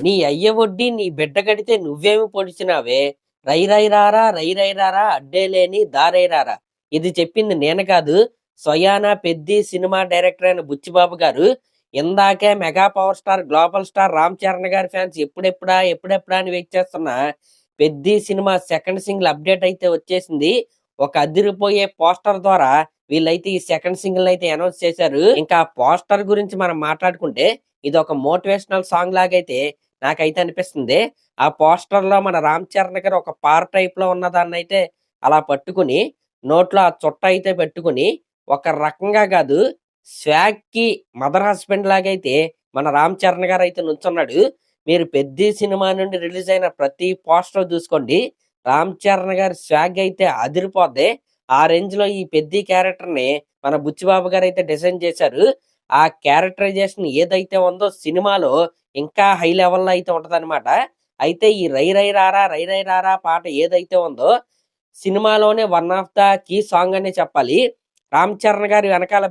నీ అయ్య వడ్డీ నీ బిడ్డ కడితే నువ్వేమి పొడిచినావే, రై రై రారా రై రై రారా అడ్డే లేని దారై రారా. ఇది చెప్పింది నేను కాదు, స్వయాన పెద్ది సినిమా డైరెక్టర్ అయిన బుచ్చిబాబు గారు. ఇందాకే mega power star global star Ram Charan గారి ఫ్యాన్స్ ఎప్పుడెప్పుడా ఎప్పుడెప్పుడా అని వెయిట్ చేస్తున్న Peddi cinema second single update అయితే వచ్చేసింది. ఒక అదిరిపోయే పోస్టర్ ద్వారా వీళ్ళైతే ఈ సెకండ్ సింగిల్ అయితే అనౌన్స్ చేశారు. ఇంకా పోస్టర్ గురించి మనం మాట్లాడుకుంటే ఇది ఒక మోటివేషనల్ సాంగ్ లాగైతే నాకైతే అనిపిస్తుంది. ఆ పోస్టర్ లో మన రామ్ చరణ్ గారు ఒక పార్ టైప్ లో ఉన్నదాన్ని అయితే అలా పట్టుకుని నోట్లో ఆ చుట్ట అయితే పెట్టుకుని ఒక రకంగా కాదు, స్వాగ్ కి మదర్ హస్బెండ్ లాగైతే మన రామ్ చరణ్ గారు అయితే నుంచున్నాడు. మీరు పెద్ద సినిమా నుండి రిలీజ్ అయిన ప్రతి పోస్టర్ చూసుకోండి, రామ్ చరణ్ గారి స్వాగ్ అయితే అదిరిపోద్ది. ఆ రేంజ్ లో ఈ పెద్ద క్యారెక్టర్ ని మన బుచ్చిబాబు గారు అయితే డిజైన్ చేశారు. ఆ క్యారెక్టరైజేషన్ ఏదైతే ఉందో సినిమాలో ఇంకా హై లెవెల్లో అయితే ఉంటదన్నమాట. అయితే ఈ రై రై రారా రై రై రారా పాట ఏదైతే ఉందో సినిమాలోనే one of the key song అనే చెప్పాలి. రామ్ చరణ్ గారి వెనకాల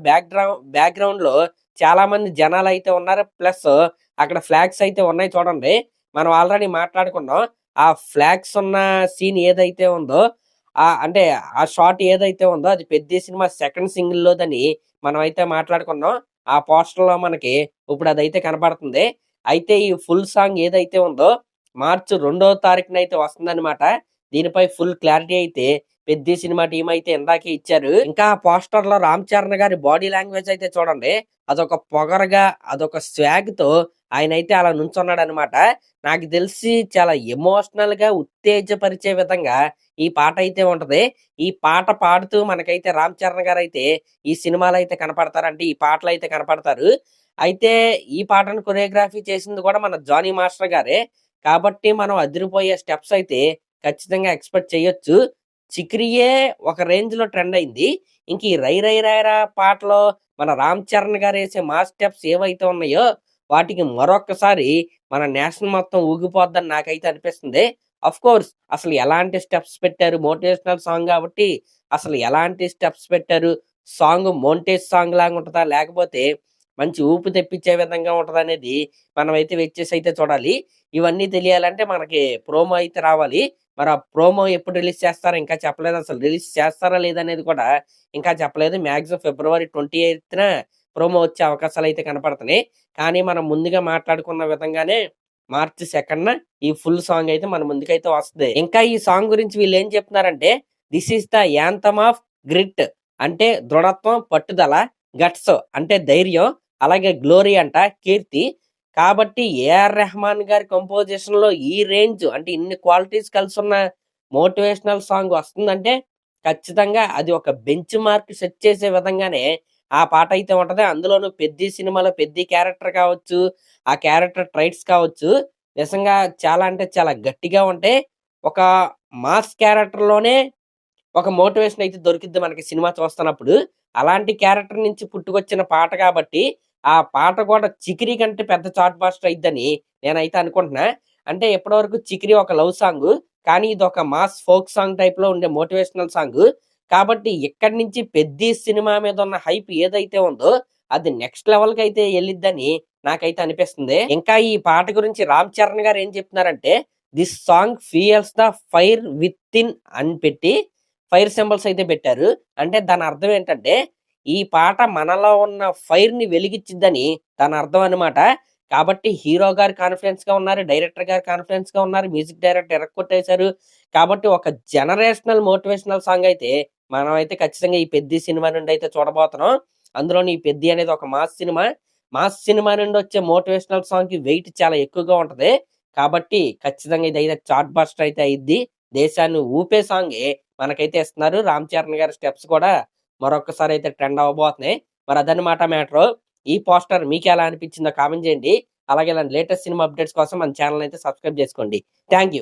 బ్యాక్గ్రౌండ్ లో చాలా మంది జనాలు అయితే ఉన్నారు. ప్లస్ అక్కడ ఫ్లాగ్స్ అయితే ఉన్నాయి చూడండి. మనం ఆల్రెడీ మాట్లాడుకున్నాం. ఆ ఫ్లాగ్స్ ఉన్న సీన్ ఏదైతే ఉందో అంటే ఆ షాట్ ఏదైతే ఉందో అది పెద్ద సినిమా సెకండ్ సింగిల్ లోదని మనం అయితే మాట్లాడుకున్నాం. ఆ పోస్టర్ లో మనకి ఇప్పుడు అదైతే కనబడుతుంది. అయితే ఈ ఫుల్ సాంగ్ ఏదైతే ఉందో మార్చి 2వ తారీఖున అయితే వస్తుందన్నమాట. దీనిపై ఫుల్ క్లారిటీ అయితే పెద్ద సినిమా టీం అయితే ఇందాకే ఇచ్చారు. ఇంకా ఆ పోస్టర్ లో రామ్ చరణ్ గారి బాడీ లాంగ్వేజ్ అయితే చూడండి, అదొక పొగరగా అదొక స్వాగ్ తో ఆయన అయితే అలా నుంచున్నాడు అనమాట. నాకు తెలిసి చాలా ఎమోషనల్ గా ఉత్తేజపరిచే విధంగా ఈ పాట అయితే ఉంటది. ఈ పాట పాడుతూ మనకైతే రామ్ చరణ్ గారు అయితే ఈ సినిమాలో అయితే కనపడతారు, అంటే ఈ పాటలు అయితే కనపడతారు. అయితే ఈ పాటను కొరియోగ్రఫీ చేసింది కూడా మన జానీ మాస్టర్ గారే. కాబట్టి మనం అదిరిపోయే స్టెప్స్ అయితే ఖచ్చితంగా ఎక్స్పెక్ట్ చేయొచ్చు. చిక్రియే ఒక రేంజ్ లో ట్రెండ్ అయింది. ఇంక ఈ రై రై రాయరా పాటలో మన రామ్ చరణ్ గారు వేసే మాస్ స్టెప్స్ ఏవైతే ఉన్నాయో వాటికి మరొకసారి మన నేషన్ మొత్తం ఊగిపోద్దని నాకైతే అనిపిస్తుంది. అఫ్ కోర్స్ అసలు ఎలాంటి స్టెప్స్ పెట్టారు, మోటివేషనల్ సాంగ్ కాబట్టి అసలు ఎలాంటి స్టెప్స్ పెట్టారు, సాంగ్ మోంటేజ్ సాంగ్ లాగా ఉంటుందా లేకపోతే మంచి ఊపు తెప్పించే విధంగా ఉంటదా అనేది మనం అయితే వెయిట్ చేసి అయితే చూడాలి. ఇవన్నీ తెలియాలంటే మనకి ప్రోమో అయితే రావాలి. మరి ఆ ప్రోమో ఎప్పుడు రిలీజ్ చేస్తారో ఇంకా చెప్పలేదు. అసలు రిలీజ్ చేస్తారా లేదనేది కూడా ఇంకా చెప్పలేదు. మాక్సిమం ఫిబ్రవరి 28న ప్రోమో వచ్చే అవకాశాలు అయితే కనపడుతున్నాయి. కానీ మనం ముందుగా మాట్లాడుకున్న విధంగానే మార్చి 2న ఈ ఫుల్ సాంగ్ అయితే మన ముందుకైతే వస్తుంది. ఇంకా ఈ సాంగ్ గురించి వీళ్ళు ఏం చెప్తున్నారంటే this is the anthem of grit, అంటే దృఢత్వం, పట్టుదల, గట్స్ అంటే ధైర్యం, అలాగే గ్లోరీ అంట కీర్తి. కాబట్టి ఏఆర్ రెహమాన్ గారి కంపోజిషన్ లో ఈ రేంజ్ అంటే ఇన్ని క్వాలిటీస్ కలిసి ఉన్న మోటివేషనల్ సాంగ్ వస్తుందంటే ఖచ్చితంగా అది ఒక బెంచ్ మార్క్ సెట్ చేసే విధంగానే ఆ పాట అయితే ఉంటది. అందులోనూ పెద్ద సినిమాలో పెద్ద క్యారెక్టర్ కావచ్చు, ఆ క్యారెక్టర్ ట్రైట్స్ కావచ్చు, నిజంగా చాలా అంటే చాలా గట్టిగా ఉంటాయి. ఒక మాస్ క్యారెక్టర్ లోనే ఒక మోటివేషన్ అయితే దొరికిద్ది మనకి సినిమా చూస్తున్నప్పుడు. అలాంటి క్యారెక్టర్ నుంచి పుట్టుకొచ్చిన పాట కాబట్టి ఆ పాట కూడా 'చికిరి' కంటే పెద్ద చార్ట్ బస్టర్ అయిద్దని నేనైతే అనుకుంటున్నా. అంటే ఇప్పటివరకు 'చికిరి' ఒక లవ్ సాంగ్, కానీ ఇదొక మాస్ ఫోక్ సాంగ్ టైప్ లో ఉండే మోటివేషనల్ సాంగ్. కాబట్టి ఇక్కడి నుంచి పెద్ద సినిమా మీద ఉన్న హైప్ ఏదైతే ఉందో అది నెక్స్ట్ లెవెల్ కి అయితే వెళ్ళిద్దని నాకైతే అనిపిస్తుంది. ఇంకా ఈ పాట గురించి రామ్ చరణ్ గారు ఏం చెప్తున్నారంటే this song ఫియల్స్ the fire with in అని పెట్టి ఫైర్ సింబల్స్ అయితే పెట్టారు. అంటే దాని అర్థం ఏంటంటే ఈ పాట మనలో ఉన్న ఫైర్ ని వెలిగించిద్దని దాని అర్థం అనమాట. కాబట్టి హీరో గారు కాన్ఫిడెన్స్ గా ఉన్నారు, డైరెక్టర్ గారు కాన్ఫిడెన్స్ గా ఉన్నారు, మ్యూజిక్ డైరెక్టర్ ఎరక్కొట్టేశారు. కాబట్టి ఒక జనరేషనల్ మోటివేషనల్ సాంగ్ అయితే మనం అయితే ఖచ్చితంగా ఈ పెద్ద సినిమా నుండి అయితే చూడబోతున్నాం. అందులోని ఈ పెద్ద అనేది ఒక మాస్ సినిమా. మాస్ సినిమా నుండి వచ్చే మోటివేషనల్ సాంగ్ కి వెయిట్ చాలా ఎక్కువగా ఉంటది. కాబట్టి ఖచ్చితంగా ఇది అయితే చార్ట్ బస్టర్ అయితే అయ్యిద్ది. దేశాన్ని ఊపే సాంగే మనకైతే ఇస్తున్నారు. రామ్ చరణ్ గారి స్టెప్స్ కూడా మరొకసారి అయితే ట్రెండ్ అవ్వబోతున్నాయి. మరి అదనమాట మ్యాటర్. ఈ పోస్టర్ మీకు ఎలా అనిపించిందో కామెంట్ చేయండి. అలాగే ఇలాంటి లేటెస్ట్ సినిమా అప్డేట్స్ కోసం మన ఛానల్ అయితే సబ్స్క్రైబ్ చేసుకోండి. Thank you.